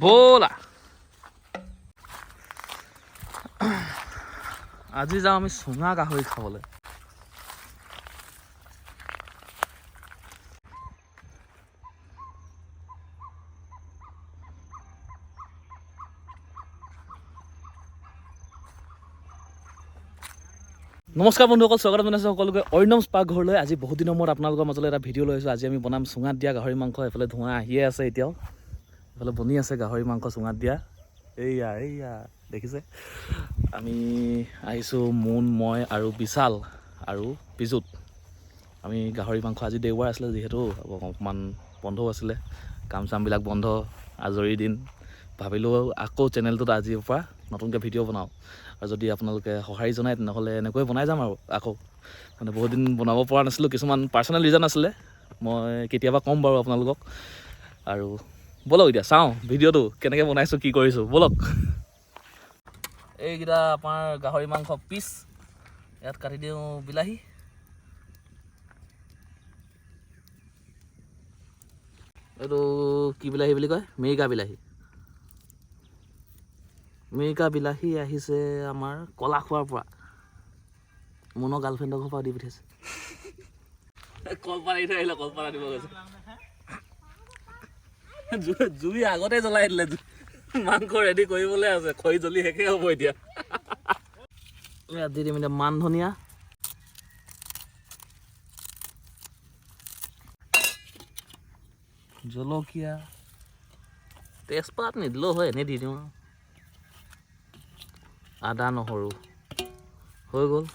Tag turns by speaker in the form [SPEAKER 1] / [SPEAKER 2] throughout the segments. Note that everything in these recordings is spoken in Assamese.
[SPEAKER 1] ব'লা আজি যাওঁ আমি চুঙা গাহৰি খাবলৈ। নমস্কাৰ বন্ধুসকল, স্বাগতম জনাইছোঁ সকলোকে অৰিন্দম পাকঘৰলৈ। আজি বহুত দিনৰ মূৰত আপোনালোকৰ মাজলৈ এটা ভিডিঅ' লৈ আহিছোঁ। আজি আমি বনাম চুঙাত দিয়া গাহৰি মাংস। এইফালে ধোঁৱা আহিয়ে আছে, এতিয়াও এইফালে বনি আছে গাহৰি মাংস চুঙাত দিয়া। এইয়া দেখিছে, আমি আহিছোঁ মুন, মই আৰু বিশাল আৰু বিজুত। আমি গাহৰি মাংস, আজি দেওবাৰ আছিলে যিহেতু অকণমান বন্ধও আছিলে, কাম চামবিলাক বন্ধ, আজৰি দিন। ভাবিলোঁ আকৌ চেনেলটোত আজিৰ পৰা নতুনকৈ ভিডিঅ' বনাওঁ, আৰু যদি আপোনালোকে সঁহাৰি জনায় তেনেহ'লে এনেকৈ বনাই যাম আৰু আকৌ। মানে বহুত দিন বনাব পৰা নাছিলোঁ, কিছুমান পাৰ্চনেল ৰিজন আছিলে, মই কেতিয়াবা ক'ম বাৰু আপোনালোকক। আৰু ব'লক এতিয়া চাওঁ ভিডিঅ'টো কেনেকৈ বনাইছোঁ, কি কৰিছোঁ, ব'লক। এইকেইটা আমাৰ গাহৰি মাংস পিচ, ইয়াত কাটি দিওঁ বিলাহী, এইটো কি বিলাহী বুলি কয়, মিৰিকা বিলাহী। মিৰিকা বিলাহী আহিছে আমাৰ কলা খোৱাৰ পৰা, মুনৰ গাৰ্লফ্ৰেণ্ডৰ ঘৰৰ পৰা দি পঠিয়াইছে। কলপাত এৰি থৈ আহিলে, কলপাত আনিব গৈছে। জুই আগতে জ্বলাই দিলে, মাংস ৰেডি কৰিবলৈ আছে, খৰি জ্বলি শেষে হ'ব এতিয়া। ইয়াত দি দিম এতিয়া মান ধনিয়া, জলকীয়া, তেজপাত নিদিলেও হয়, এনেই দি দিওঁ আৰু। আদা নহৰু হৈ গ'ল।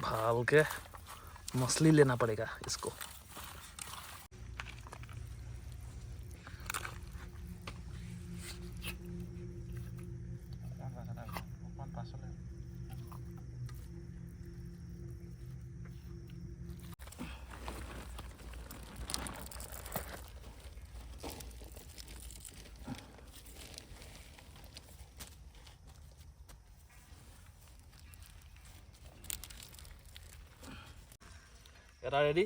[SPEAKER 1] ভালকে मछली लेना पड़ेगा इसको। এটা ৰেডি।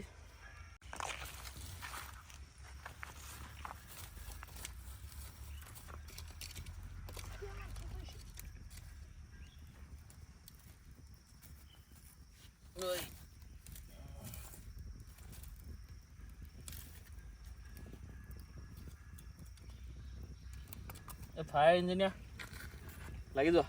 [SPEAKER 1] ফায়াৰ ইঞ্জিনিয়াৰ লাগি যোৱা।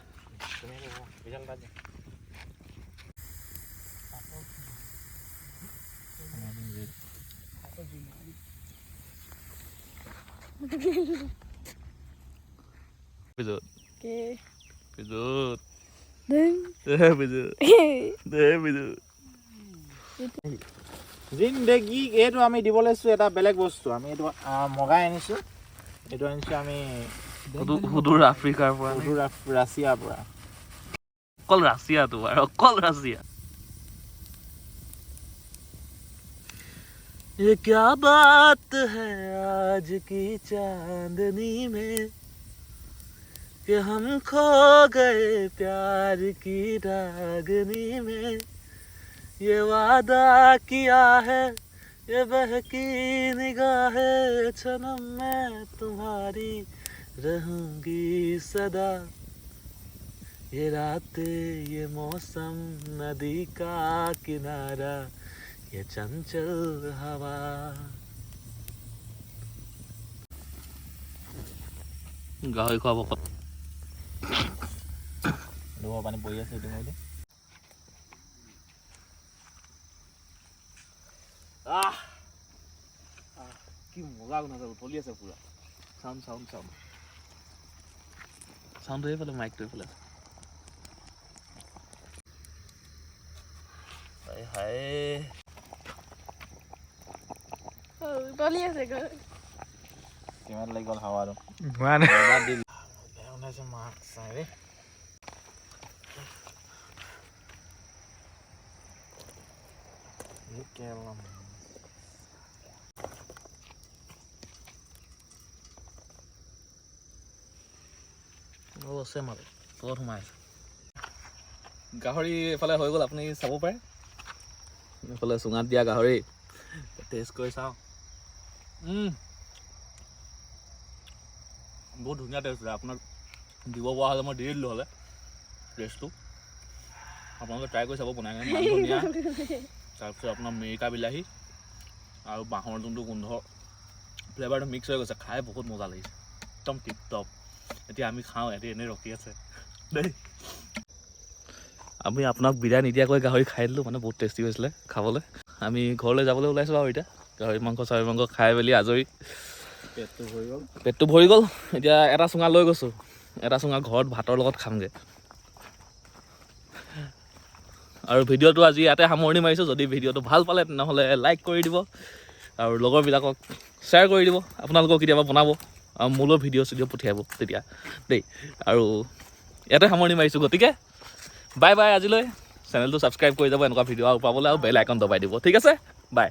[SPEAKER 1] Pizut. Okay. Pizut. Deh pizut. Deh pizut.
[SPEAKER 2] জিন্দেগী এইটো আমি দিব লৈছোঁ এটা বেলেগ বস্তু। আমি এইটো মগাই আনিছোঁ। এইটো আনিছোঁ আমি
[SPEAKER 1] সুদূৰ আফ্ৰিকাৰ পৰা,
[SPEAKER 2] সুদূৰ ৰাছিয়াৰ পৰা।
[SPEAKER 1] অকল ৰাছিয়াটো আৰু অকল ৰাছিয়া। ये क्या बात है आज की चांदनी में कि हम खो गए प्यार की रागनी में। ये वादा किया है ये बहकी निगाहें, सनम मैं तुम्हारी रहूंगी सदा। ये रातें ये मौसम नदी का किनारा, ये चंचल हवा। গাহৰি খুৱাব
[SPEAKER 2] ধোঁৱা পানী পৰি আছে এইটো মইটো।
[SPEAKER 1] কি মজা গোন্ধাইছে, উতলি আছে পুৰা। চাউণ্ড চাউণ্ড চাউণ্ড চাউণ্ডটো এইফালে, মাইকটো এইফালে। হাই
[SPEAKER 3] উতলি আছে
[SPEAKER 2] কিমান লাগি গ'ল হাৱাটো। বনাইছে মাছ চাই
[SPEAKER 1] আছে মাল তলত সোমাই আছে গাহৰি এইফালে হৈ গ'ল আপুনি চাব পাৰে এইফালে চুঙাত দিয়া গাহৰি টেষ্ট কৰি চাওঁ বহুত ধুনীয়া টেষ্ট আছে আপোনাক দিব পৰা হ'লে মই দি দিলোঁ হ'লে টেষ্টটো আপোনালোকে ট্ৰাই কৰি চাব বনাই মান ধুনীয়া তাৰপিছত আপোনাৰ মিৰিকা বিলাহী আৰু বাঁহৰ যোনটো গোন্ধ ফ্লেভাৰটো মিক্স হৈ গৈছে খাই বহুত মজা লাগিছে একদম টিপ টপ এতিয়া আমি খাওঁ এটি এনেই ৰখি আছে দেই আমি আপোনাক বিদায় নিদিয়াকৈ গাহৰি খাই দিলোঁ মানে বহুত টেষ্টি হৈছিলে খাবলৈ আমি ঘৰলৈ যাবলৈ ওলাইছোঁ আৰু এতিয়া গাহৰি মাংস খাই মেলি আজৰি পেটটো ভৰি গ'ল এতিয়া এটা চুঙা লৈ গৈছোঁ এটা চুঙা ঘৰত ভাতৰ লগত খামগৈ আৰু ভিডিঅ'টো আজি ইয়াতে সামৰণি মাৰিছোঁ যদি ভিডিঅ'টো ভাল পালে তেনেহ'লে লাইক কৰি দিব আৰু লগৰবিলাকক শ্বেয়াৰ কৰি দিব আপোনালোকক কেতিয়াবা বনাব আৰু মোলৈ ভিডিঅ' পঠিয়াব তেতিয়া দেই আৰু ইয়াতে সামৰণি মাৰিছোঁ গতিকে বাই বাই আজিলৈ চেনেলটো ছাবস্ক্ৰাইব কৰি যাব এনেকুৱা ভিডিঅ' আৰু পাবলৈ আৰু বেল আইকন দবাই দিব ঠিক আছে বাই